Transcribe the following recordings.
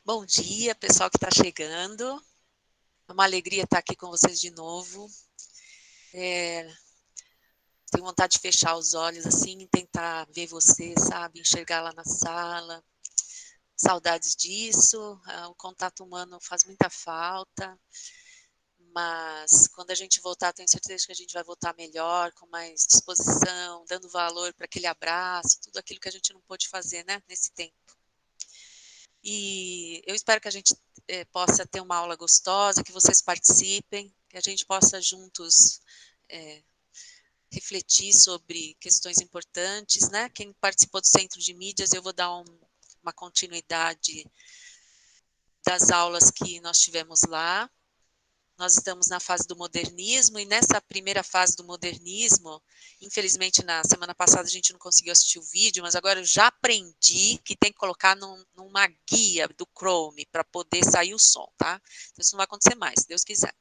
Bom dia, pessoal que está chegando. É uma alegria estar aqui com vocês de novo. Tenho vontade de fechar os olhos assim e tentar ver vocês, sabe? Enxergar lá na sala. Saudades disso. O contato humano faz muita falta. Mas quando a gente voltar, tenho certeza que a gente vai voltar melhor, com mais disposição, dando valor para aquele abraço, tudo aquilo que a gente não pôde fazer, né, nesse tempo. E eu espero que a gente possa ter uma aula gostosa, que vocês participem, que a gente possa juntos refletir sobre questões importantes, né? Quem participou do Centro de Mídias, eu vou dar uma continuidade das aulas que nós tivemos lá. Nós estamos na fase do modernismo, e nessa primeira fase do modernismo, infelizmente na semana passada a gente não conseguiu assistir o vídeo, mas agora eu já aprendi que tem que colocar numa guia do Chrome para poder sair o som, tá? Então isso não vai acontecer mais, se Deus quiser.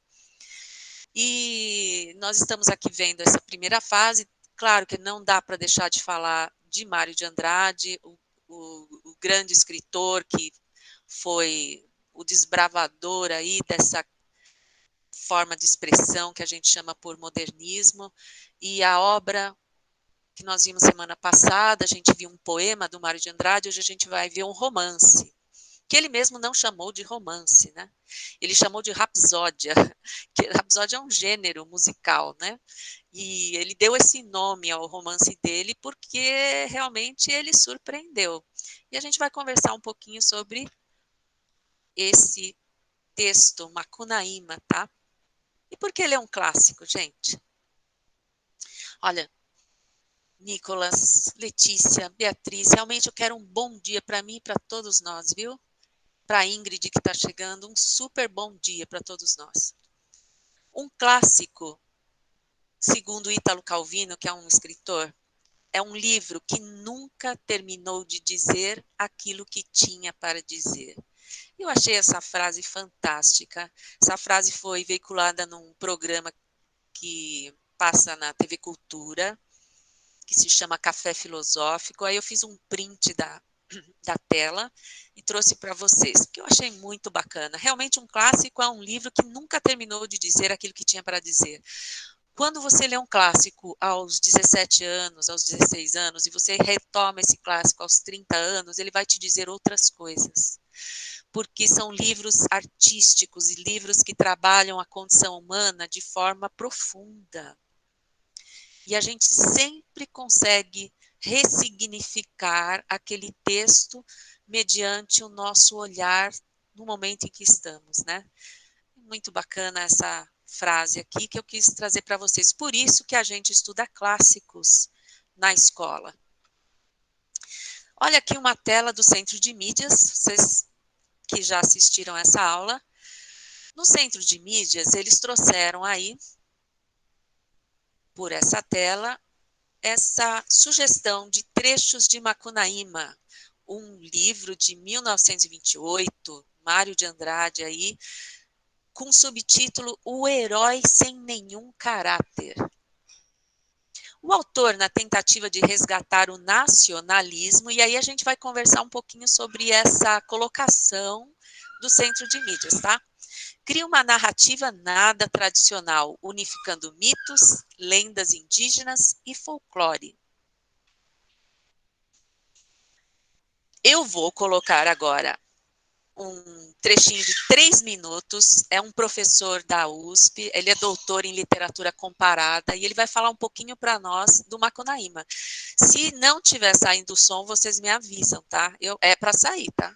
E nós estamos aqui vendo essa primeira fase. Claro que não dá para deixar de falar de Mário de Andrade, o grande escritor que foi o desbravador aí dessa forma de expressão que a gente chama por modernismo, e a obra que nós vimos semana passada, a gente viu um poema do Mário de Andrade, hoje a gente vai ver um romance, que ele mesmo não chamou de romance, né? Ele chamou de rapsódia, que rapsódia é um gênero musical, né? E ele deu esse nome ao romance dele porque realmente ele surpreendeu. E a gente vai conversar um pouquinho sobre esse texto, Macunaíma, tá? E por que ele é um clássico, gente? Olha, Nicolas, Letícia, Beatriz, realmente eu quero um bom dia para mim e para todos nós, viu? Para a Ingrid que está chegando, um super bom dia para todos nós. Um clássico, segundo Ítalo Calvino, que é um escritor, é um livro que nunca terminou de dizer aquilo que tinha para dizer. Eu achei essa frase fantástica. Essa frase foi veiculada num programa que passa na TV Cultura, que se chama Café Filosófico. Aí eu fiz um print da tela e trouxe para vocês, que eu achei muito bacana. Realmente um clássico é um livro que nunca terminou de dizer aquilo que tinha para dizer. Quando você lê um clássico aos 17 anos, aos 16 anos, e você retoma esse clássico aos 30 anos, ele vai te dizer outras coisas. Porque são livros artísticos e livros que trabalham a condição humana de forma profunda. E a gente sempre consegue ressignificar aquele texto mediante o nosso olhar no momento em que estamos, né? Muito bacana essa frase aqui que eu quis trazer para vocês. Por isso que a gente estuda clássicos na escola. Olha aqui uma tela do Centro de Mídias, vocês que já assistiram essa aula. No Centro de Mídias, eles trouxeram aí, por essa tela, essa sugestão de trechos de Macunaíma, um livro de 1928, Mário de Andrade aí, com o subtítulo O Herói Sem Nenhum Caráter. O autor, na tentativa de resgatar o nacionalismo, e aí a gente vai conversar um pouquinho sobre essa colocação do Centro de Mídias, tá? Cria uma narrativa nada tradicional, unificando mitos, lendas indígenas e folclore. Eu vou colocar agora um trechinho de 3 minutos, é um professor da USP, ele é doutor em literatura comparada, e ele vai falar um pouquinho para nós do Macunaíma. Se não tiver saindo o som, vocês me avisam, tá? É para sair, tá?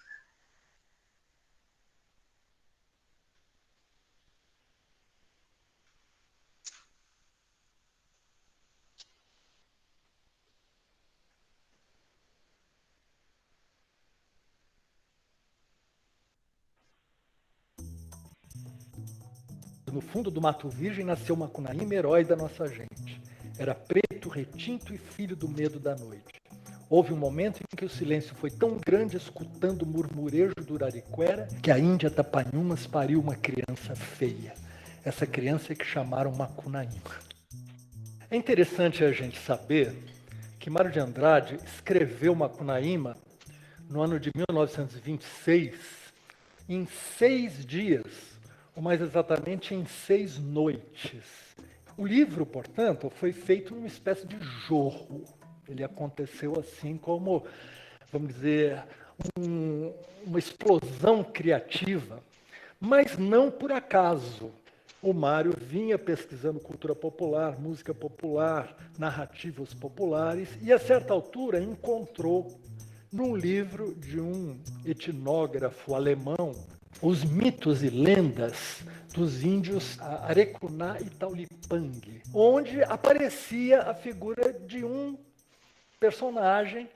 No fundo do Mato Virgem nasceu Macunaíma, herói da nossa gente. Era preto, retinto e filho do medo da noite. Houve um momento em que o silêncio foi tão grande, escutando o murmurejo do Urariquera, que a Índia Tapanhumas pariu uma criança feia. Essa criança é que chamaram Macunaíma. É interessante a gente saber que Mário de Andrade escreveu Macunaíma no ano de 1926, em 6 dias, ou mais exatamente em 6 noites. O livro, portanto, foi feito numa espécie de jorro. Ele aconteceu assim como, vamos dizer, uma explosão criativa, mas não por acaso. O Mário vinha pesquisando cultura popular, música popular, narrativas populares, e a certa altura encontrou num livro de um etnógrafo alemão os mitos e lendas dos índios Arecuná e Taulipang, onde aparecia a figura de um personagem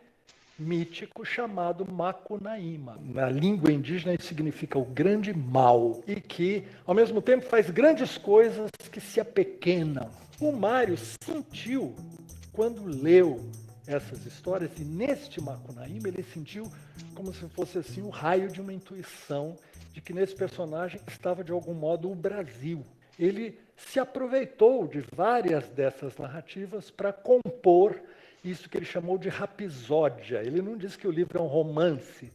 mítico chamado Macunaíma. Na língua indígena isso significa o grande mal e que, ao mesmo tempo, faz grandes coisas que se apequenam. O Mário sentiu, quando leu essas histórias, e neste Macunaíma ele sentiu como se fosse assim o raio de uma intuição de que nesse personagem estava de algum modo o Brasil. Ele se aproveitou de várias dessas narrativas para compor isso que ele chamou de rapisódia. Ele não diz que o livro é um romance,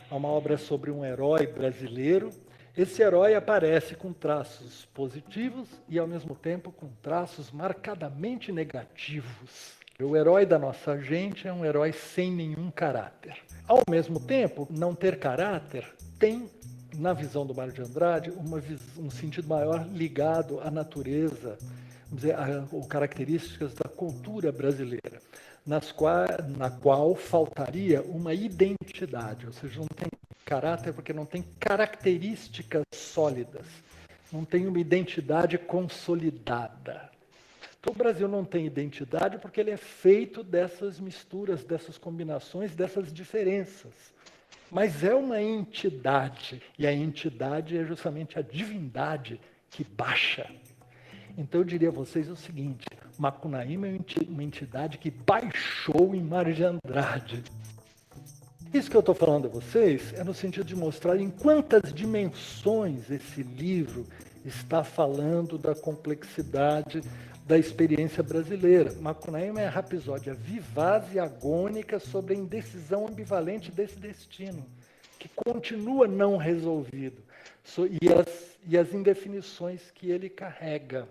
é uma obra sobre um herói brasileiro. Esse herói aparece com traços positivos e, ao mesmo tempo, com traços marcadamente negativos. O herói da nossa gente é um herói sem nenhum caráter. Ao mesmo tempo, não ter caráter tem, na visão do Mário de Andrade, um sentido maior ligado à natureza, vamos dizer, ou características da cultura brasileira, na qual faltaria uma identidade, ou seja, não tem caráter porque não tem características sólidas, não tem uma identidade consolidada. Então, o Brasil não tem identidade porque ele é feito dessas misturas, dessas combinações, dessas diferenças. Mas é uma entidade, e a entidade é justamente a divindade que baixa. Então eu diria a vocês o seguinte: Macunaíma é uma entidade que baixou em Mário de Andrade. Isso que eu estou falando a vocês é no sentido de mostrar em quantas dimensões esse livro está falando da complexidade da experiência brasileira. Macunaíma é a rapisódia vivaz e agônica sobre a indecisão ambivalente desse destino, que continua não resolvido, e as indefinições que ele carrega.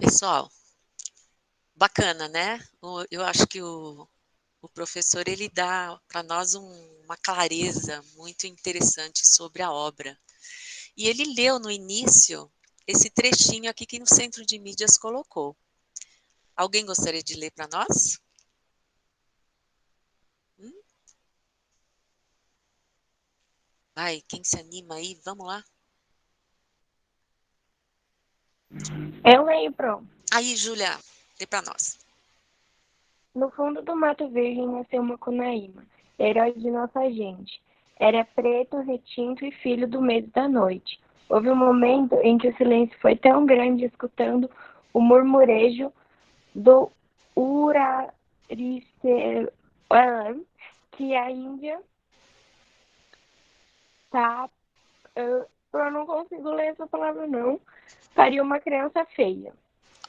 Pessoal, bacana, né? Eu acho que o professor ele dá para nós uma clareza muito interessante sobre a obra. E ele leu no início esse trechinho aqui que no Centro de Mídias colocou. Alguém gostaria de ler para nós? Vai, quem se anima aí? Vamos lá. Eu leio, Pro. Aí, Júlia, lê para nós. No fundo do Mato Virgem nasceu Macunaíma, herói de nossa gente. Era preto, retinto e filho do medo da noite. Houve um momento em que o silêncio foi tão grande, escutando o murmurejo do urariceã, que a Índia tá... Eu não consigo ler essa palavra, não. Faria uma criança feia.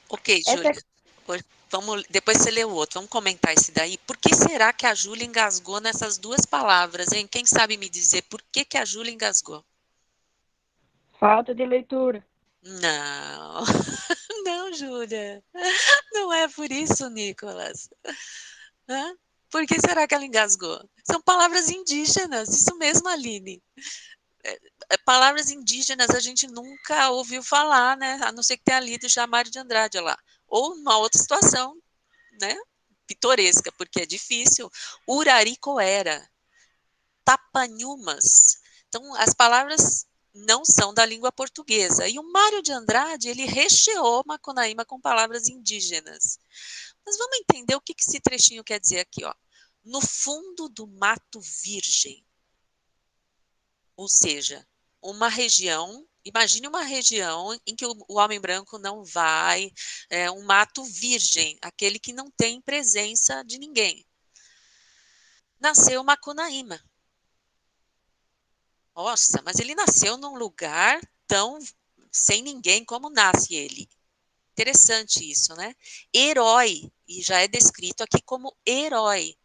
Ok, Júlia. Vamos, depois você lê o outro. Vamos comentar esse daí. Por que será que a Júlia engasgou nessas duas palavras, hein? Quem sabe me dizer por que a Júlia engasgou? Falta de leitura. Não, não, Júlia. Não é por isso, Nicolas. Hã? Por que será que ela engasgou? São palavras indígenas, isso mesmo, Aline. Palavras indígenas a gente nunca ouviu falar, né? A não ser que tenha lido já Mário de Andrade lá. Ou uma outra situação, né? Pitoresca, porque é difícil. Uraricoera, Tapanhumas. Então, as palavras não são da língua portuguesa. E o Mário de Andrade, ele recheou Macunaíma com palavras indígenas. Mas vamos entender o que esse trechinho quer dizer aqui, ó. No fundo do mato virgem. Ou seja, uma região, imagine uma região em que o homem branco não vai, um mato virgem, aquele que não tem presença de ninguém. Nasceu Macunaíma. Nossa, mas ele nasceu num lugar tão sem ninguém como nasce ele. Interessante isso, né? Herói, e já é descrito aqui como herói.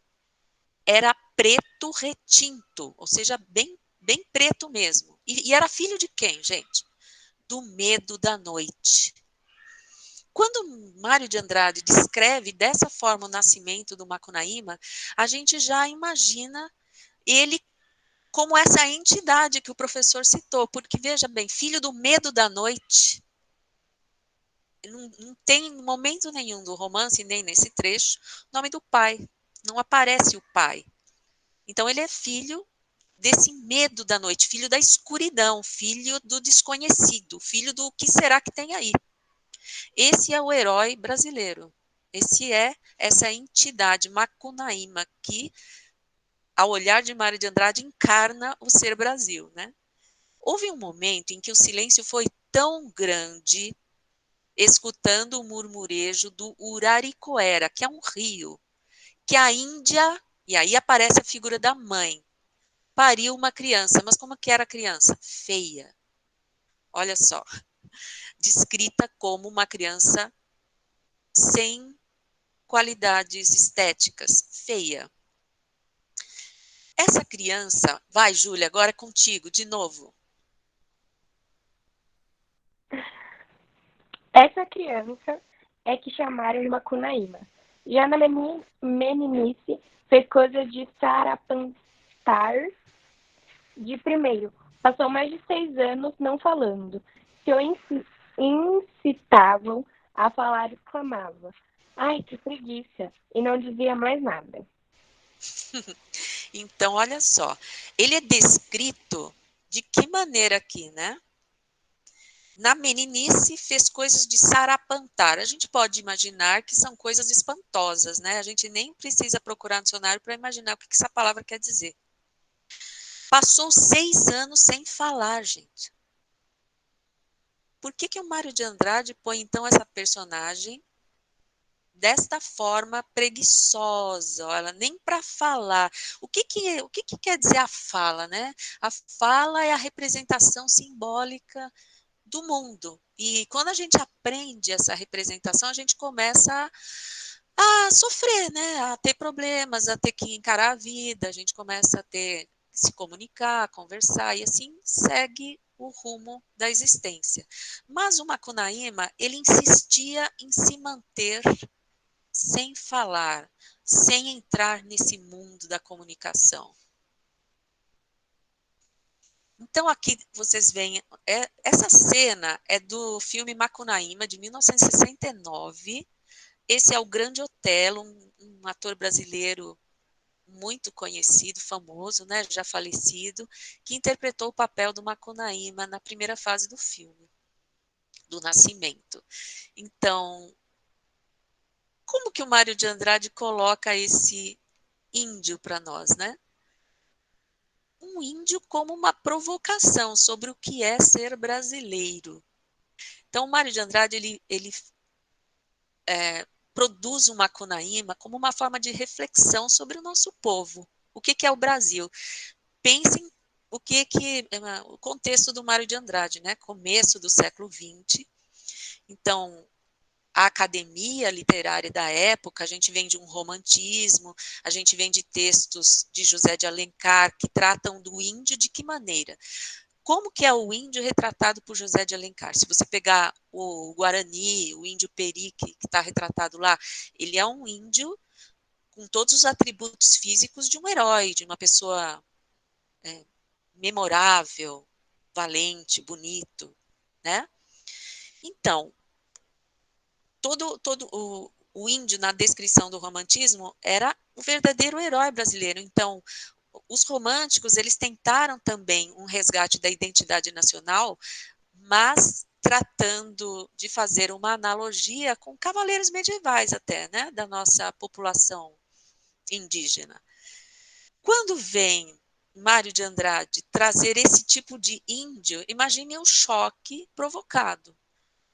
Era preto retinto, ou seja, bem, bem preto mesmo. E era filho de quem, gente? Do medo da noite. Quando Mário de Andrade descreve dessa forma o nascimento do Macunaíma, a gente já imagina ele como essa entidade que o professor citou, porque veja bem, filho do medo da noite, não tem momento nenhum do romance, nem nesse trecho, o nome do pai, não aparece o pai. Então ele é filho desse medo da noite, filho da escuridão, filho do desconhecido, filho do que será que tem aí. Esse é o herói brasileiro, esse é essa entidade Macunaíma que, ao olhar de Mário de Andrade, encarna o ser Brasil, né? Houve um momento em que o silêncio foi tão grande, escutando o murmurejo do Uraricoera, que é um rio, que a Índia, e aí aparece a figura da mãe, pariu uma criança. Mas como que era a criança? Feia. Olha só, descrita como uma criança sem qualidades estéticas, feia. Essa criança, vai, Júlia, agora é contigo, de novo. Essa criança é que chamaram de Macunaíma. Já na meninice, fez coisa de sarapantar de primeiro. Passou mais de 6 anos não falando. Se o incitavam a falar, exclamava: ai, que preguiça! E não dizia mais nada. Então, olha só, ele é descrito de que maneira aqui, né? Na meninice fez coisas de sarapantar. A gente pode imaginar que são coisas espantosas, né? A gente nem precisa procurar no dicionário para imaginar o que essa palavra quer dizer. Passou 6 anos sem falar, gente. Por que o Mário de Andrade põe, então, essa personagem desta forma preguiçosa? Ela nem para falar. O que quer dizer a fala, né? A fala é a representação simbólica do mundo. E quando a gente aprende essa representação, a gente começa a sofrer, né? A ter problemas, a ter que encarar a vida, a gente começa a ter se comunicar, conversar, e assim segue o rumo da existência. Mas o Macunaíma, ele insistia em se manter sem falar, sem entrar nesse mundo da comunicação. Então, aqui vocês veem, essa cena é do filme Macunaíma, de 1969. Esse é o Grande Otelo, um ator brasileiro muito conhecido, famoso, né, já falecido, que interpretou o papel do Macunaíma na primeira fase do filme, do Nascimento. Então, como que o Mário de Andrade coloca esse índio para nós, né? Um índio como uma provocação sobre o que é ser brasileiro. Então, o Mário de Andrade, ele produz o Macunaíma como uma forma de reflexão sobre o nosso povo. O que é o Brasil? Pensem o contexto do Mário de Andrade, né? Começo do século XX. Então, a academia literária da época, a gente vem de um romantismo, a gente vem de textos de José de Alencar que tratam do índio de que maneira? Como que é o índio retratado por José de Alencar? Se você pegar o Guarani, o índio Peri, que está retratado lá, ele é um índio com todos os atributos físicos de um herói, de uma pessoa memorável, valente, bonito, né? Então, todo o índio, na descrição do romantismo, era o verdadeiro herói brasileiro. Então, Os românticos, eles tentaram também um resgate da identidade nacional, mas tratando de fazer uma analogia com cavaleiros medievais até, né, da nossa população indígena. Quando vem Mário de Andrade trazer esse tipo de índio, imagine o choque provocado.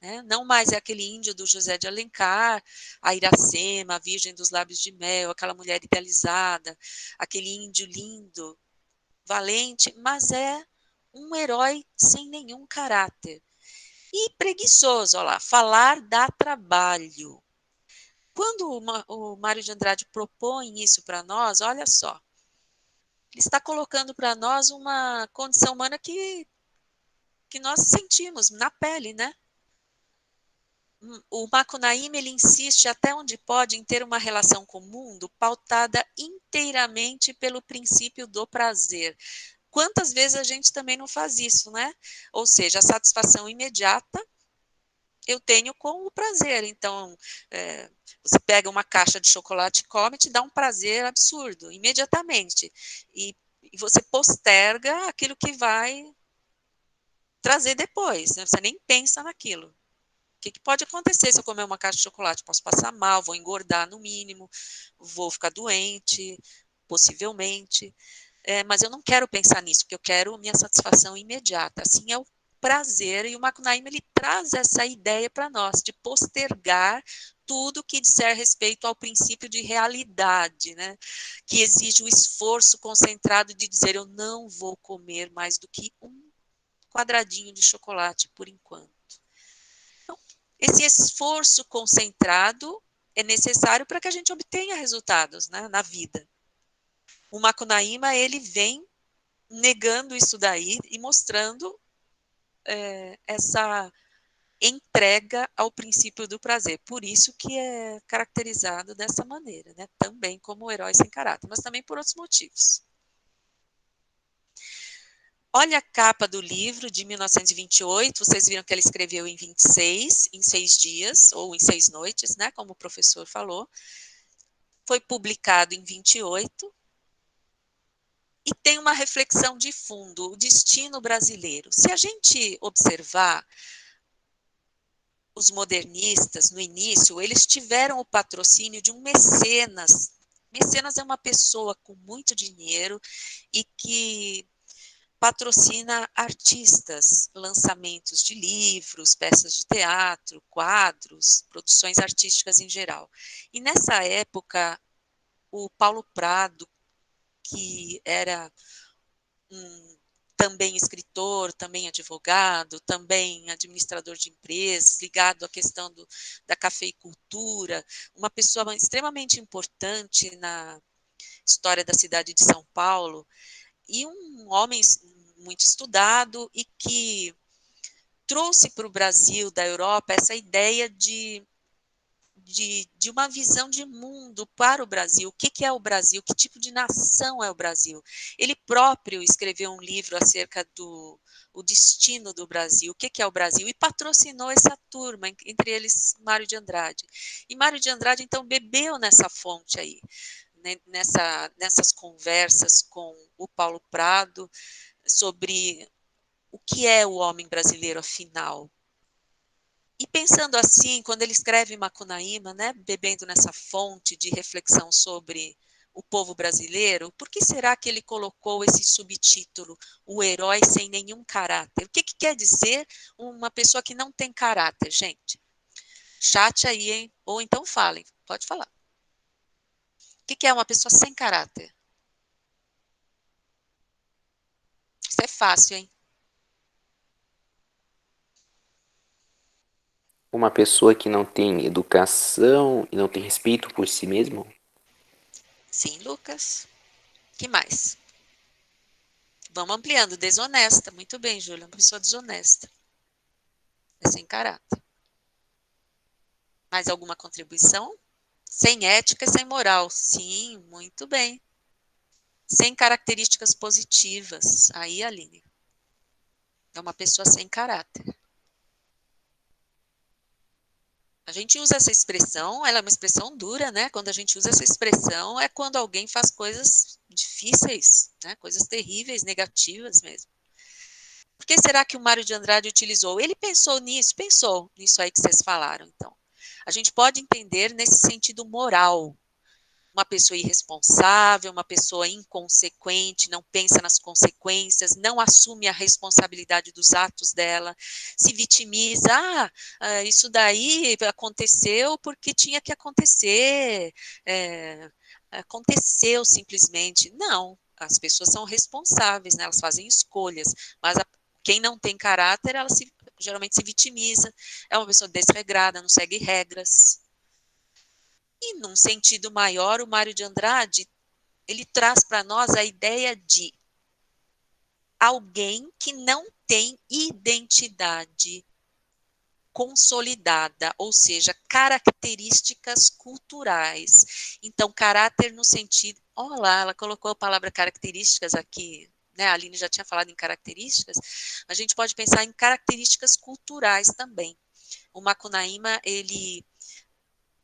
Né? Não mais é aquele índio do José de Alencar, a Iracema, a Virgem dos Lábios de Mel, aquela mulher idealizada, aquele índio lindo, valente, mas é um herói sem nenhum caráter. E preguiçoso, olha lá, falar dá trabalho. Quando o Mário de Andrade propõe isso para nós, olha só, ele está colocando para nós uma condição humana que nós sentimos na pele, né? O Macunaíma, ele insiste até onde pode em ter uma relação com o mundo pautada inteiramente pelo princípio do prazer. Quantas vezes a gente também não faz isso, né? Ou seja, a satisfação imediata eu tenho com o prazer. Então, você pega uma caixa de chocolate e come, te dá um prazer absurdo, imediatamente. E você posterga aquilo que vai trazer depois, né? Você nem pensa naquilo. O que pode acontecer se eu comer uma caixa de chocolate? Posso passar mal, vou engordar no mínimo, vou ficar doente, possivelmente. Mas eu não quero pensar nisso, porque eu quero minha satisfação imediata. Assim é o prazer, e o Macunaíma ele traz essa ideia para nós, de postergar tudo que disser respeito ao princípio de realidade, né? Que exige o esforço concentrado de dizer eu não vou comer mais do que um quadradinho de chocolate por enquanto. Então, esse esforço concentrado é necessário para que a gente obtenha resultados, né, na vida. O Macunaíma, ele vem negando isso daí e mostrando essa entrega ao princípio do prazer. Por isso que é caracterizado dessa maneira, né? Também como herói sem caráter, mas também por outros motivos. Olha a capa do livro de 1928, vocês viram que ele escreveu em 26, em 6 dias, ou em 6 noites, né, como o professor falou. Foi publicado em 28, e tem uma reflexão de fundo, o destino brasileiro. Se a gente observar, os modernistas, no início, eles tiveram o patrocínio de um mecenas. Mecenas é uma pessoa com muito dinheiro e que patrocina artistas, lançamentos de livros, peças de teatro, quadros, produções artísticas em geral. E nessa época, o Paulo Prado, que era também escritor, também advogado, também administrador de empresas, ligado à questão da cafeicultura, uma pessoa extremamente importante na história da cidade de São Paulo, e um homem muito estudado e que trouxe para o Brasil, da Europa, essa ideia de uma visão de mundo para o Brasil. O que é o Brasil? Que tipo de nação é o Brasil? Ele próprio escreveu um livro acerca do o destino do Brasil, o que é o Brasil, e patrocinou essa turma, entre eles Mário de Andrade. E Mário de Andrade, então, bebeu nessa fonte aí, né, nessas conversas com o Paulo Prado sobre o que é o homem brasileiro, afinal. E pensando assim, quando ele escreve Macunaíma, né, bebendo nessa fonte de reflexão sobre o povo brasileiro, por que será que ele colocou esse subtítulo, o herói sem nenhum caráter? O que quer dizer uma pessoa que não tem caráter, gente? Chat aí, hein? Ou então falem, pode falar. O que é uma pessoa sem caráter? Isso é fácil, hein? Uma pessoa que não tem educação e não tem respeito por si mesmo? Sim, Lucas. Que mais? Vamos ampliando. Desonesta. Muito bem, Júlia. Uma pessoa desonesta. É sem caráter. Mais alguma contribuição? Sem ética e sem moral. Sim, muito bem. Sem características positivas. Aí, Aline. É uma pessoa sem caráter. A gente usa essa expressão, ela é uma expressão dura, né? Quando a gente usa essa expressão, é quando alguém faz coisas difíceis, né? Coisas terríveis, negativas mesmo. Por que será que o Mário de Andrade utilizou? Ele pensou nisso aí que vocês falaram, então. A gente pode entender nesse sentido moral, uma pessoa irresponsável, uma pessoa inconsequente, não pensa nas consequências, não assume a responsabilidade dos atos dela, se vitimiza, isso daí aconteceu porque tinha que acontecer, aconteceu simplesmente. Não, as pessoas são responsáveis, né? Elas fazem escolhas, mas quem não tem caráter, ela geralmente se vitimiza, é uma pessoa desregrada, não segue regras. E, num sentido maior, o Mário de Andrade, ele traz para nós a ideia de alguém que não tem identidade consolidada, ou seja, características culturais. Então, caráter no sentido... Olá, ela colocou a palavra características aqui, né? A Aline já tinha falado em características. A gente pode pensar em características culturais também. O Macunaíma, ele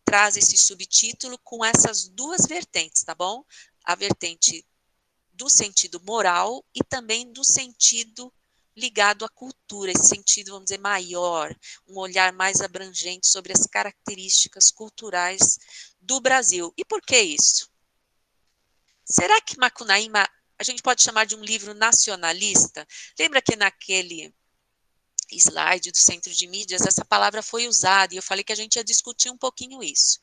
traz esse subtítulo com essas duas vertentes, tá bom? A vertente do sentido moral e também do sentido ligado à cultura, esse sentido, vamos dizer, maior, um olhar mais abrangente sobre as características culturais do Brasil. E por que isso? Será que Macunaíma a gente pode chamar de um livro nacionalista? Lembra que naquele slide do Centro de Mídias, essa palavra foi usada, e eu falei que a gente ia discutir um pouquinho isso.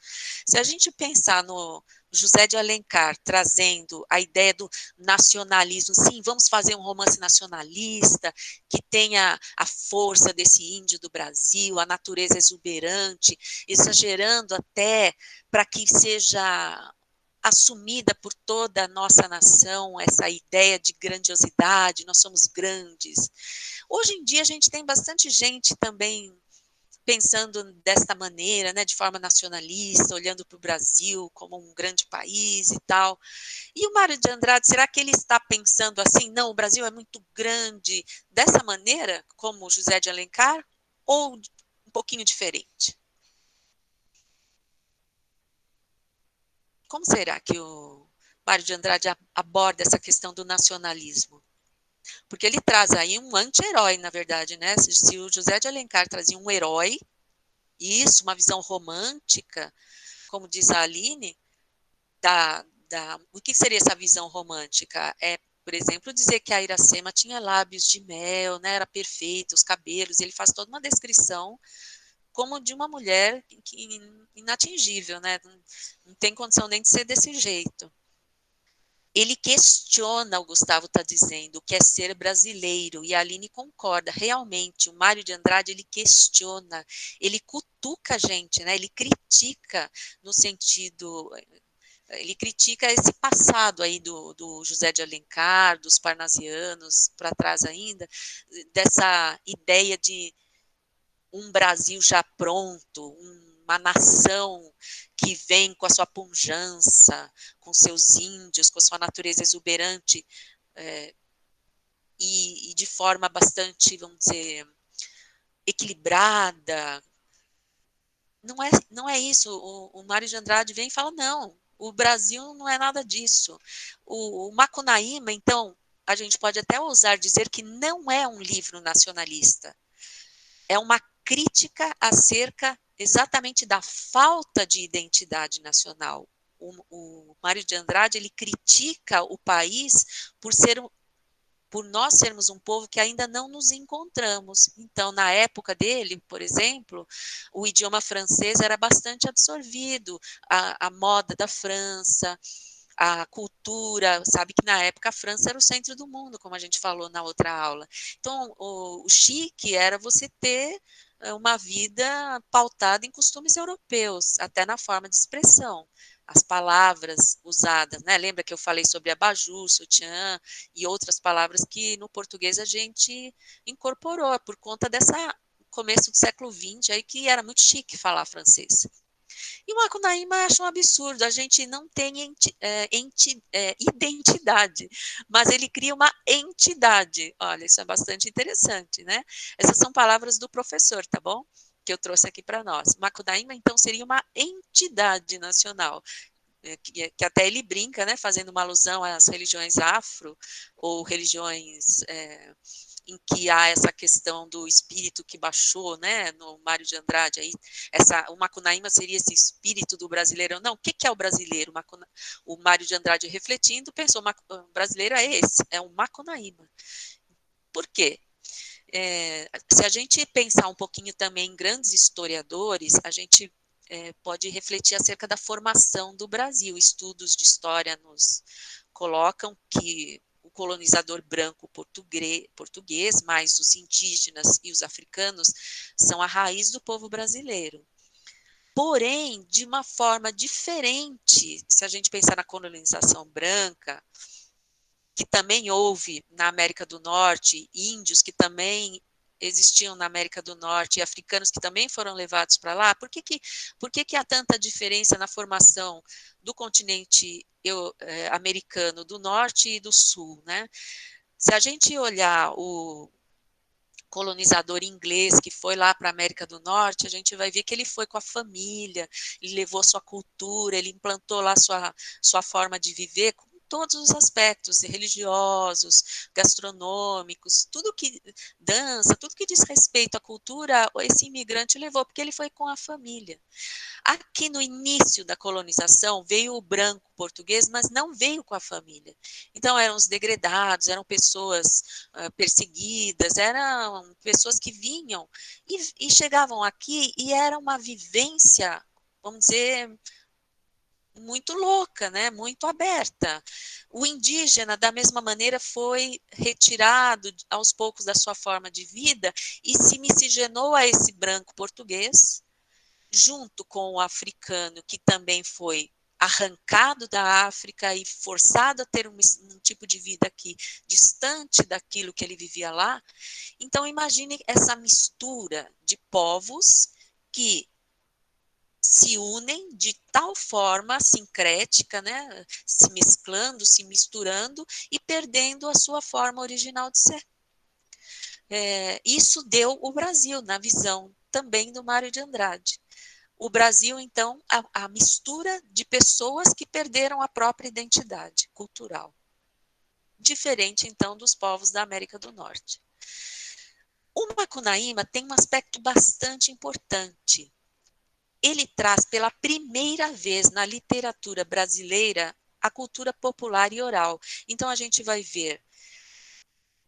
Se a gente pensar no José de Alencar trazendo a ideia do nacionalismo, sim, vamos fazer um romance nacionalista, que tenha a força desse índio do Brasil, a natureza exuberante, exagerando até para que seja assumida por toda a nossa nação, essa ideia de grandiosidade, nós somos grandes. Hoje em dia a gente tem bastante gente também pensando desta maneira, né, de forma nacionalista, olhando para o Brasil como um grande país e tal. E o Mário de Andrade, será que ele está pensando assim, não, o Brasil é muito grande, dessa maneira, como José de Alencar, ou um pouquinho diferente? Como será que o Mário de Andrade aborda essa questão do nacionalismo? Porque ele traz aí um anti-herói, na verdade, né? Se o José de Alencar trazia um herói, isso, uma visão romântica, como diz a Aline, o que seria essa visão romântica? É, por exemplo, dizer que a Iracema tinha lábios de mel, né? Era perfeita, os cabelos, ele faz toda uma descrição como de uma mulher inatingível, né? Não tem condição nem de ser desse jeito. Ele questiona, o Gustavo está dizendo, o que é ser brasileiro, e a Aline concorda, realmente, o Mário de Andrade, ele questiona, ele cutuca a gente, né? Ele critica no sentido, ele critica esse passado aí do José de Alencar, dos parnasianos, para trás ainda, dessa ideia de um Brasil já pronto, uma nação que vem com a sua pujança, com seus índios, com a sua natureza exuberante, e de forma bastante, vamos dizer, equilibrada. Não é isso. O Mário de Andrade vem e fala, não, o Brasil não é nada disso. O Macunaíma, então, a gente pode até ousar dizer que não é um livro nacionalista. É uma crítica acerca exatamente da falta de identidade nacional. O Mário de Andrade, ele critica o país por nós sermos um povo que ainda não nos encontramos. Então, na época dele, por exemplo, o idioma francês era bastante absorvido, a moda da França, a cultura, sabe que na época a França era o centro do mundo, como a gente falou na outra aula. Então, o chique era você ter uma vida pautada em costumes europeus, até na forma de expressão. As palavras usadas, né? Lembra que eu falei sobre abajur, sutiã e outras palavras que no português a gente incorporou por conta dessa começo do século XX aí que era muito chique falar francês. E o Macunaíma acha um absurdo, a gente não tem identidade, mas ele cria uma entidade. Olha, isso é bastante interessante, né? Essas são palavras do professor, tá bom? que eu trouxe aqui para nós. Macunaíma, então, seria uma entidade nacional, que até ele brinca, né, fazendo uma alusão às religiões afro, ou religiões em que há essa questão do espírito que baixou, né, no Mário de Andrade, aí, o Macunaíma seria esse espírito do brasileiro. Não, o que é o brasileiro? O Mário de Andrade, refletindo, pensou, o brasileiro é esse, é um Macunaíma. Por quê? Se a gente pensar um pouquinho também em grandes historiadores, a gente pode refletir acerca da formação do Brasil. Estudos de história nos colocam que o colonizador branco português, mais os indígenas e os africanos, são a raiz do povo brasileiro. Porém, de uma forma diferente, se a gente pensar na colonização branca, que também houve na América do Norte, índios que também existiam na América do Norte e africanos que também foram levados para lá, por que há tanta diferença na formação do continente americano, do norte e do sul, né? Se a gente olhar o colonizador inglês que foi lá para a América do Norte, a gente vai ver que ele foi com a família, ele levou sua cultura, ele implantou lá sua forma de viver, com todos os aspectos religiosos, gastronômicos, tudo que dança, tudo que diz respeito à cultura, esse imigrante levou, porque ele foi com a família. Aqui no início da colonização veio o branco português, mas não veio com a família. Então eram os degredados, eram pessoas perseguidas, eram pessoas que vinham e chegavam aqui e era uma vivência, vamos dizer, muito louca, né? Muito aberta. O indígena, da mesma maneira, foi retirado aos poucos da sua forma de vida e se miscigenou a esse branco português, junto com o africano, que também foi arrancado da África e forçado a ter um tipo de vida aqui distante daquilo que ele vivia lá. Então, imagine essa mistura de povos que se unem de tal forma sincrética, né, se mesclando, se misturando e perdendo a sua forma original de ser. Isso deu o Brasil, na visão também do Mário de Andrade. O Brasil, então, a mistura de pessoas que perderam a própria identidade cultural. Diferente, então, dos povos da América do Norte. O Macunaíma tem um aspecto bastante importante. Ele traz pela primeira vez na literatura brasileira a cultura popular e oral. Então, a gente vai ver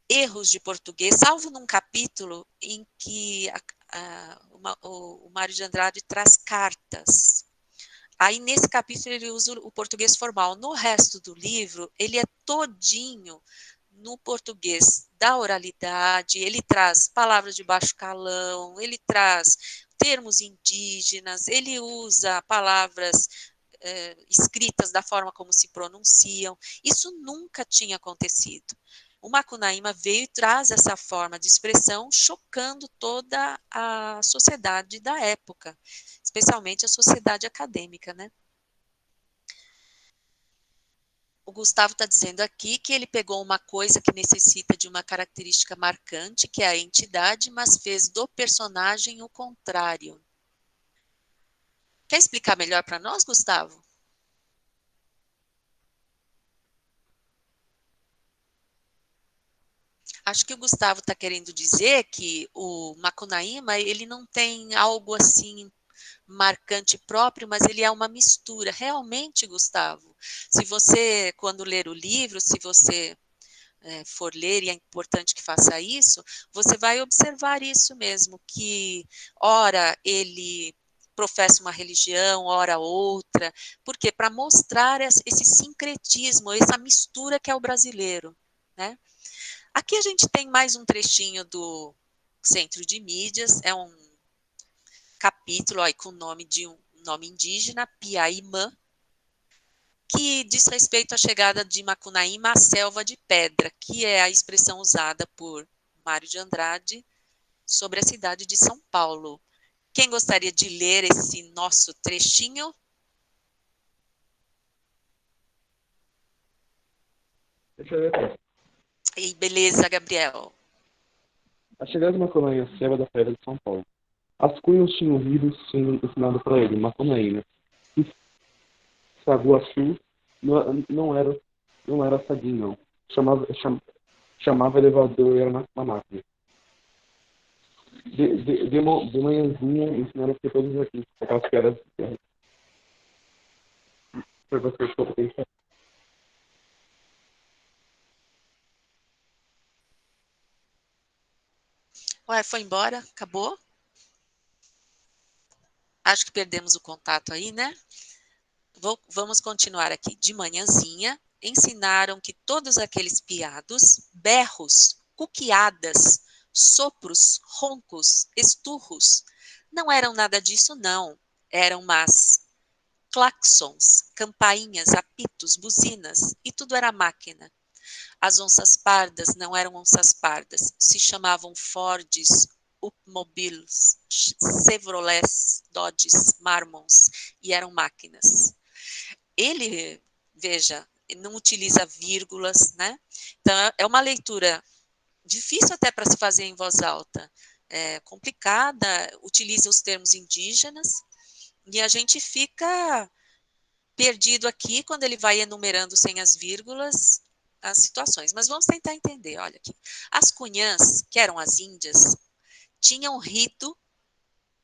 erros de português, salvo num capítulo em que o Mário de Andrade traz cartas. Aí, nesse capítulo, ele usa o português formal. No resto do livro, ele é todinho no português da oralidade, ele traz palavras de baixo calão, ele traz termos indígenas, ele usa palavras escritas da forma como se pronunciam. Isso nunca tinha acontecido. O Macunaíma veio e traz essa forma de expressão, chocando toda a sociedade da época, especialmente a sociedade acadêmica, né? O Gustavo está dizendo aqui que ele pegou uma coisa que necessita de uma característica marcante, que é a entidade, mas fez do personagem o contrário. Quer explicar melhor para nós, Gustavo? Acho que o Gustavo está querendo dizer que o Macunaíma, ele não tem algo assim marcante próprio, mas ele é uma mistura. Realmente, Gustavo, se você, quando ler o livro, se você for ler, e é importante que faça isso, você vai observar isso mesmo, que ora ele professa uma religião, ora outra, porque para mostrar esse sincretismo, essa mistura que é o brasileiro, né? Aqui a gente tem mais um trechinho do Centro de Mídias, é um capítulo ó, com o nome de um nome indígena, Piaimã, que diz respeito à chegada de Macunaíma à selva de pedra, que é a expressão usada por Mário de Andrade sobre a cidade de São Paulo. Quem gostaria de ler esse nosso trechinho? Deixa eu ver. E beleza, Gabriel. A chegada de Macunaíma à selva da pedra de São Paulo. As cunhas tinham ouvido sendo ensinado para ele, Macunaíma. E Saguaçu não era saguinho, não. Chamava elevador e era na máquina. De manhãzinha ensinaram que todos aqui, aquelas piadas para você poder. Ué, foi embora? Acabou? Acho que perdemos o contato aí, né? Vamos continuar aqui. De manhãzinha, ensinaram que todos aqueles piados, berros, cuquiadas, sopros, roncos, esturros, não eram nada disso, não. Eram mas claxons, campainhas, apitos, buzinas, e tudo era máquina. As onças pardas não eram onças pardas, se chamavam Fords, Upmobiles, Chevrolets, Dodges, Marmons, e eram máquinas. Ele, veja, não utiliza vírgulas, né? Então, é uma leitura difícil até para se fazer em voz alta, complicada, utiliza os termos indígenas, e a gente fica perdido aqui quando ele vai enumerando sem as vírgulas as situações. Mas vamos tentar entender, olha aqui. As cunhãs, que eram as índias, tinham um rito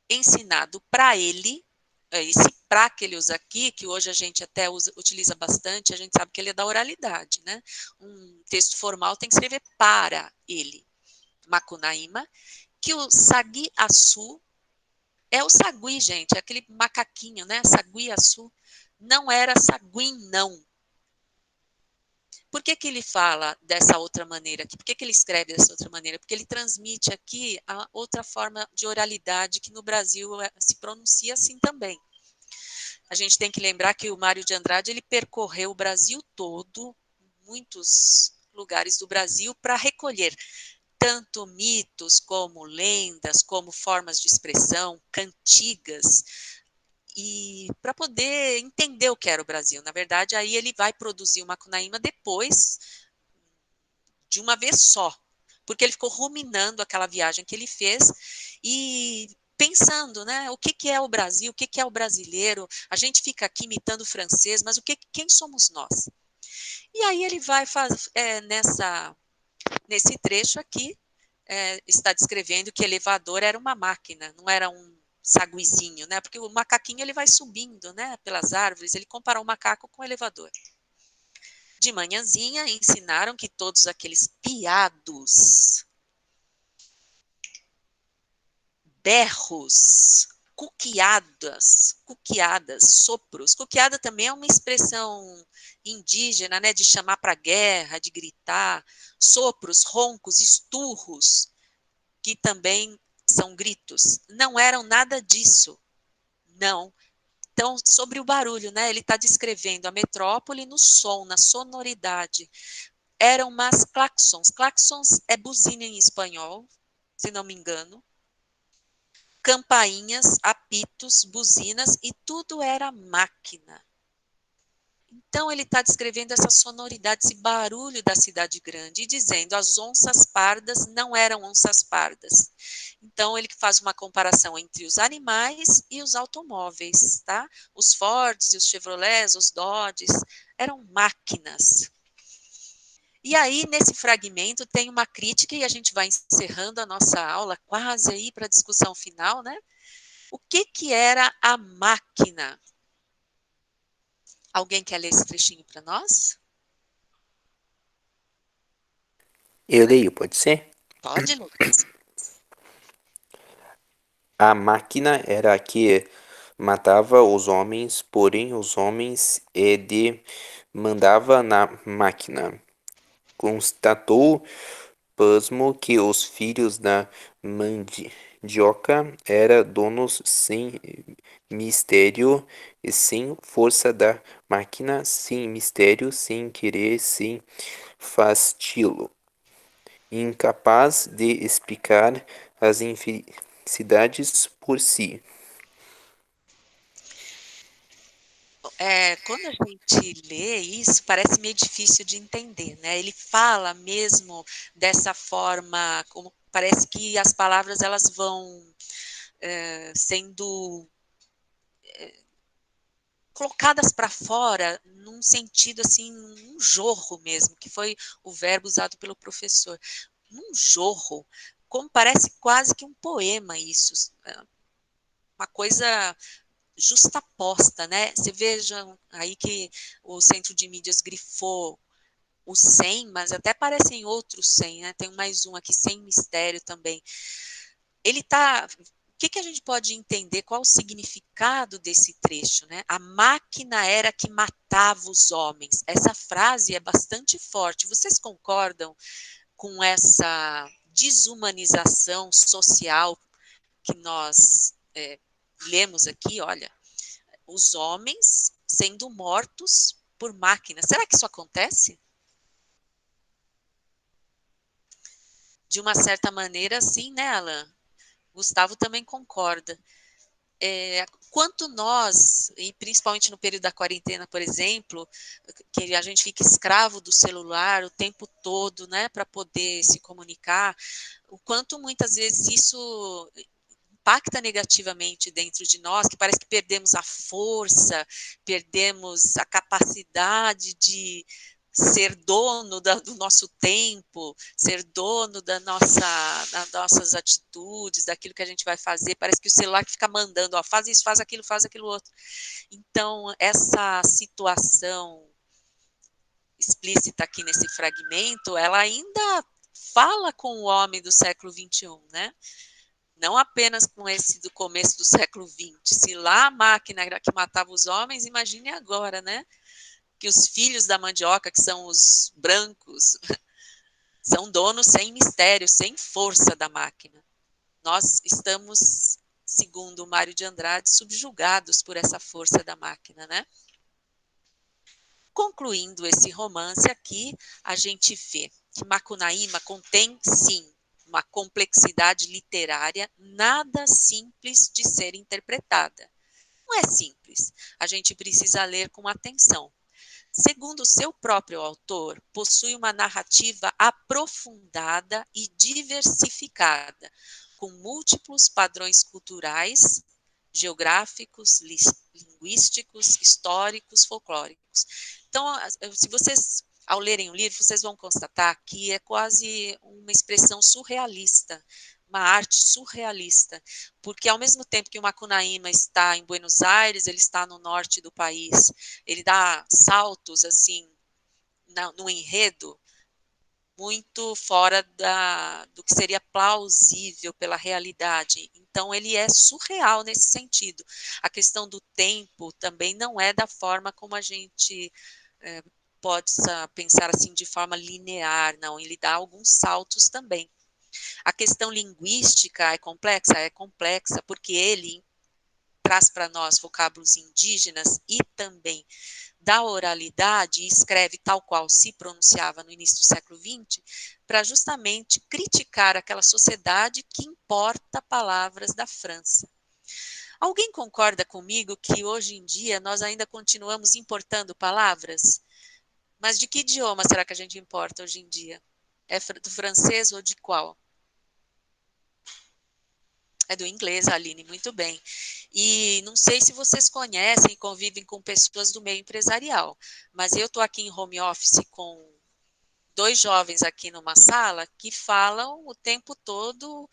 ensinado para ele, esse pra que ele usa aqui, que hoje a gente até utiliza bastante, a gente sabe que ele é da oralidade, né? Um texto formal tem que escrever para ele. Macunaíma, que o sagui-açu é o sagui, gente, é aquele macaquinho, né? Sagui-açu. Não era saguim, não. Por que ele fala dessa outra maneira aqui? Por que ele escreve dessa outra maneira? Porque ele transmite aqui a outra forma de oralidade que no Brasil se pronuncia assim também. A gente tem que lembrar que o Mário de Andrade ele percorreu o Brasil todo, muitos lugares do Brasil, para recolher tanto mitos como lendas, como formas de expressão, cantigas, e para poder entender o que era o Brasil. Na verdade, aí ele vai produzir o Macunaíma depois, de uma vez só, porque ele ficou ruminando aquela viagem que ele fez e pensando, né, o que é o Brasil, o que é o brasileiro, a gente fica aqui imitando o francês, mas quem somos nós? E aí ele vai nesse trecho aqui, está descrevendo que elevador era uma máquina, não era um saguizinho, né? Porque o macaquinho ele vai subindo, né, pelas árvores. Ele comparou o macaco com o elevador. De manhãzinha ensinaram que todos aqueles piados, berros, cuquiadas, sopros. Cuquiada também é uma expressão indígena, né, de chamar para a guerra, de gritar. Sopros, roncos, esturros, que também são gritos. Não eram nada disso. Não. Então, sobre o barulho, né? Ele está descrevendo a metrópole no som, na sonoridade. Eram umas claxons. Claxons é buzina em espanhol, se não me engano. Campainhas, apitos, buzinas, e tudo era máquina. Então, ele está descrevendo essa sonoridade, esse barulho da cidade grande, e dizendo as onças pardas não eram onças pardas. Então, ele faz uma comparação entre os animais e os automóveis, tá? Os Fords, os Chevrolets, os Dodges, eram máquinas. E aí, nesse fragmento, tem uma crítica, e a gente vai encerrando a nossa aula, quase aí para a discussão final, né? O que era a máquina? Alguém quer ler esse trechinho para nós? Eu leio, pode ser? Pode, Lucas? A máquina era a que matava os homens, porém os homens mandava na máquina. Constatou pasmo que os filhos da mandioca eram donos sem mistério e sem força da máquina, sem mistério, sem querer, sem fastilo, incapaz de explicar as infelicidades por si. Quando a gente lê isso, parece meio difícil de entender, né? Ele fala mesmo dessa forma, como parece que as palavras elas vão sendo colocadas para fora num sentido assim, um jorro mesmo, que foi o verbo usado pelo professor. Um jorro, como parece quase que um poema isso, uma coisa justaposta, né? Você veja aí que o Centro de Mídias grifou o 100, mas até parecem outros 100, né? Tem mais um aqui, Sem Mistério também. Ele está... O que a gente pode entender? Qual o significado desse trecho, né? A máquina era que matava os homens. Essa frase é bastante forte. Vocês concordam com essa desumanização social que nós lemos aqui? Olha, os homens sendo mortos por máquinas. Será que isso acontece? De uma certa maneira, sim, né, Alan? Gustavo também concorda. Quanto nós, e principalmente no período da quarentena, por exemplo, que a gente fica escravo do celular o tempo todo, né, para poder se comunicar, o quanto muitas vezes isso impacta negativamente dentro de nós, que parece que perdemos a força, perdemos a capacidade de ser dono do nosso tempo, ser dono das nossas atitudes, daquilo que a gente vai fazer. Parece que o celular fica mandando, ó, faz isso, faz aquilo outro. Então, essa situação explícita aqui nesse fragmento, ela ainda fala com o homem do século XXI, né? Não apenas com esse do começo do século XX. Se lá a máquina era que matava os homens, imagine agora, né? Que os filhos da mandioca, que são os brancos, são donos sem mistério, sem força da máquina. Nós estamos, segundo Mário de Andrade, subjugados por essa força da máquina, né? Concluindo esse romance aqui, a gente vê que Macunaíma contém, sim, uma complexidade literária nada simples de ser interpretada. Não é simples, a gente precisa ler com atenção. Segundo seu próprio autor, possui uma narrativa aprofundada e diversificada, com múltiplos padrões culturais, geográficos, linguísticos, históricos, folclóricos. Então, se vocês, ao lerem o livro, vocês vão constatar que é quase uma expressão surrealista, uma arte surrealista, porque ao mesmo tempo que o Macunaíma está em Buenos Aires, ele está no norte do país, ele dá saltos assim no enredo muito fora do que seria plausível pela realidade. Então, ele é surreal nesse sentido. A questão do tempo também não é da forma como a gente pode pensar assim de forma linear, não. Ele dá alguns saltos também. A questão linguística é complexa, porque ele traz para nós vocábulos indígenas e também da oralidade e escreve tal qual se pronunciava no início do século XX, para justamente criticar aquela sociedade que importa palavras da França. Alguém concorda comigo que hoje em dia nós ainda continuamos importando palavras? Mas de que idioma será que a gente importa hoje em dia? É do francês ou de qual? É do inglês, Aline, muito bem. E não sei se vocês conhecem e convivem com pessoas do meio empresarial, mas eu estou aqui em home office com 2 jovens aqui numa sala que falam o tempo todo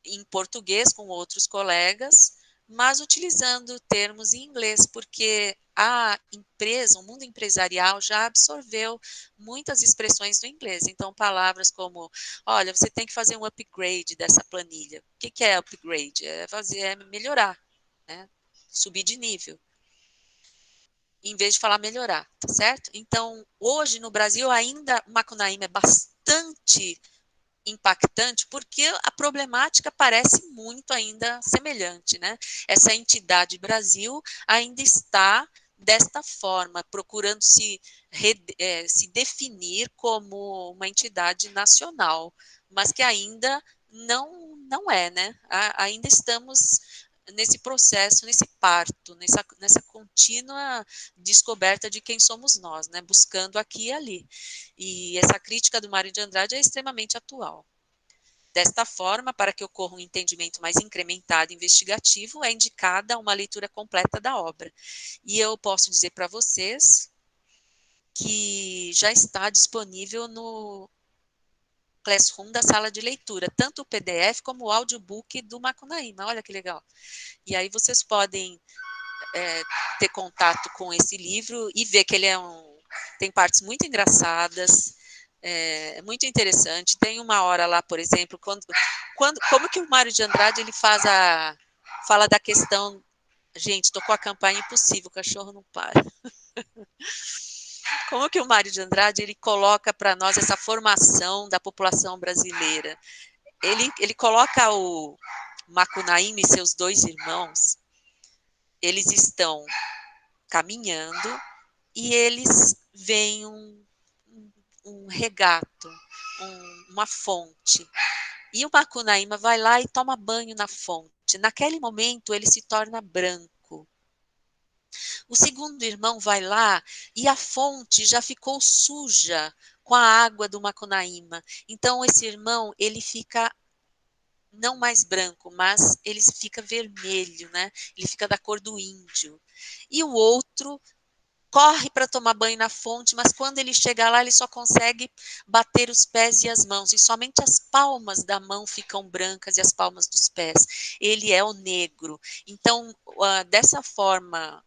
em português com outros colegas, mas utilizando termos em inglês, porque a empresa, o mundo empresarial já absorveu muitas expressões do inglês. Então, palavras como, olha, você tem que fazer um upgrade dessa planilha. O que é upgrade? É melhorar, né? Subir de nível, em vez de falar melhorar, tá certo? Então, hoje no Brasil ainda o Macunaíma é bastante impactante, porque a problemática parece muito ainda semelhante, né? Essa entidade Brasil ainda está desta forma, procurando se definir como uma entidade nacional, mas que ainda não é, né? Ainda estamos nesse processo, nesse parto, nessa contínua descoberta de quem somos nós, né? Buscando aqui e ali. E essa crítica do Mário de Andrade é extremamente atual. Desta forma, para que ocorra um entendimento mais incrementado e investigativo, é indicada uma leitura completa da obra. E eu posso dizer para vocês que já está disponível no Classroom da sala de leitura, tanto o PDF como o audiobook do Macunaíma. Olha que legal. E aí vocês podem ter contato com esse livro e ver que ele tem partes muito engraçadas, muito interessante. Tem uma hora lá, por exemplo, como que o Mário de Andrade ele fala da questão. Gente, tocou a campainha, impossível, o cachorro não para. Como que o Mário de Andrade ele coloca para nós essa formação da população brasileira? Ele coloca o Macunaíma e seus 2 irmãos, eles estão caminhando e eles veem um regato, uma fonte. E o Macunaíma vai lá e toma banho na fonte. Naquele momento, ele se torna branco. O segundo irmão vai lá e a fonte já ficou suja com a água do Macunaíma. Então, esse irmão, ele fica não mais branco, mas ele fica vermelho, né? Ele fica da cor do índio. E o outro corre para tomar banho na fonte, mas quando ele chega lá, ele só consegue bater os pés e as mãos, e somente as palmas da mão ficam brancas e as palmas dos pés. Ele é o negro. Então, dessa forma,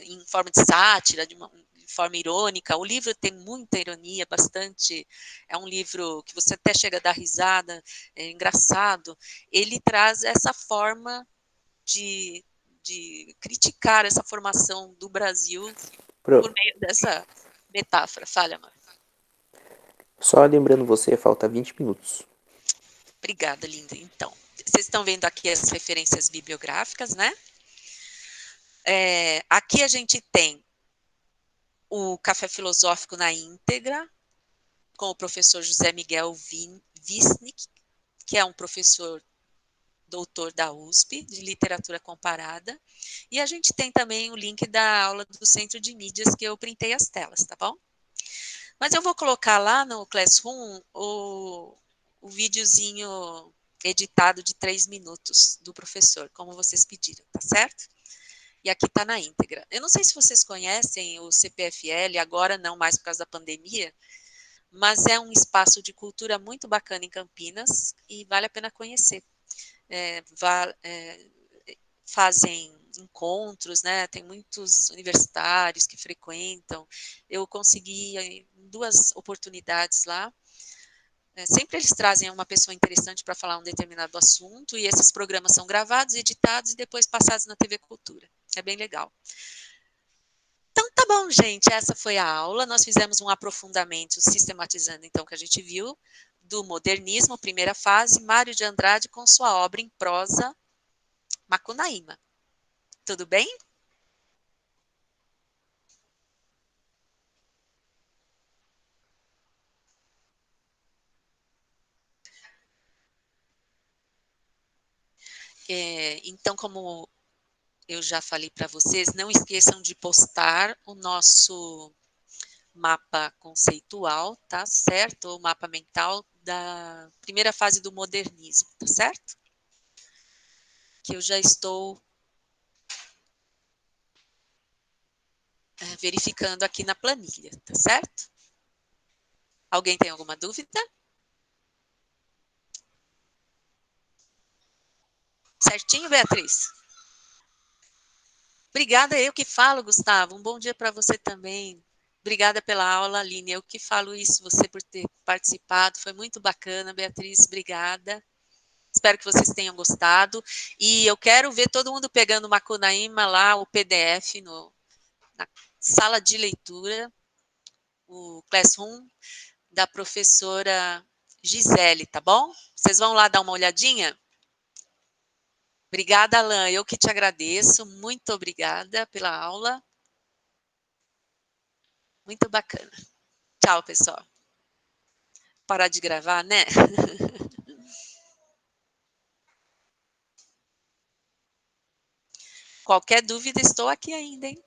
em forma de sátira, de forma irônica, o livro tem muita ironia, bastante, é um livro que você até chega a dar risada, é engraçado. Ele traz essa forma de criticar essa formação do Brasil por meio dessa metáfora. Fala, Amar. Só lembrando você, falta 20 minutos. Obrigada, linda. Então, vocês estão vendo aqui as referências bibliográficas, né? Aqui a gente tem o Café Filosófico na íntegra, com o professor José Miguel Wisnik, que é um professor doutor da USP, de literatura comparada. E a gente tem também o link da aula do Centro de Mídias, que eu printei as telas, tá bom? Mas eu vou colocar lá no Classroom o videozinho editado de 3 minutos do professor, como vocês pediram, tá certo? E aqui está na íntegra. Eu não sei se vocês conhecem o CPFL, agora não mais por causa da pandemia, mas é um espaço de cultura muito bacana em Campinas e vale a pena conhecer. Fazem encontros, né? Tem muitos universitários que frequentam. Eu consegui em 2 oportunidades lá. Sempre eles trazem uma pessoa interessante para falar um determinado assunto e esses programas são gravados, editados e depois passados na TV Cultura. É bem legal. Então, tá bom, gente. Essa foi a aula. Nós fizemos um aprofundamento, sistematizando, então, o que a gente viu, do modernismo, primeira fase, Mário de Andrade com sua obra em prosa, Macunaíma. Tudo bem? Então, como eu já falei para vocês, não esqueçam de postar o nosso mapa conceitual, tá certo? O mapa mental da primeira fase do modernismo, tá certo? Que eu já estou verificando aqui na planilha, tá certo? Alguém tem alguma dúvida? Certinho, Beatriz? Obrigada, eu que falo, Gustavo. Um bom dia para você também. Obrigada pela aula, Aline. Eu que falo isso, você por ter participado. Foi muito bacana, Beatriz. Obrigada. Espero que vocês tenham gostado. E eu quero ver todo mundo pegando o Macunaíma lá, o PDF, na sala de leitura, o Classroom da professora Gisele, tá bom? Vocês vão lá dar uma olhadinha? Obrigada, Alain. Eu que te agradeço. Muito obrigada pela aula. Muito bacana. Tchau, pessoal. Parar de gravar, né? Qualquer dúvida, estou aqui ainda, hein?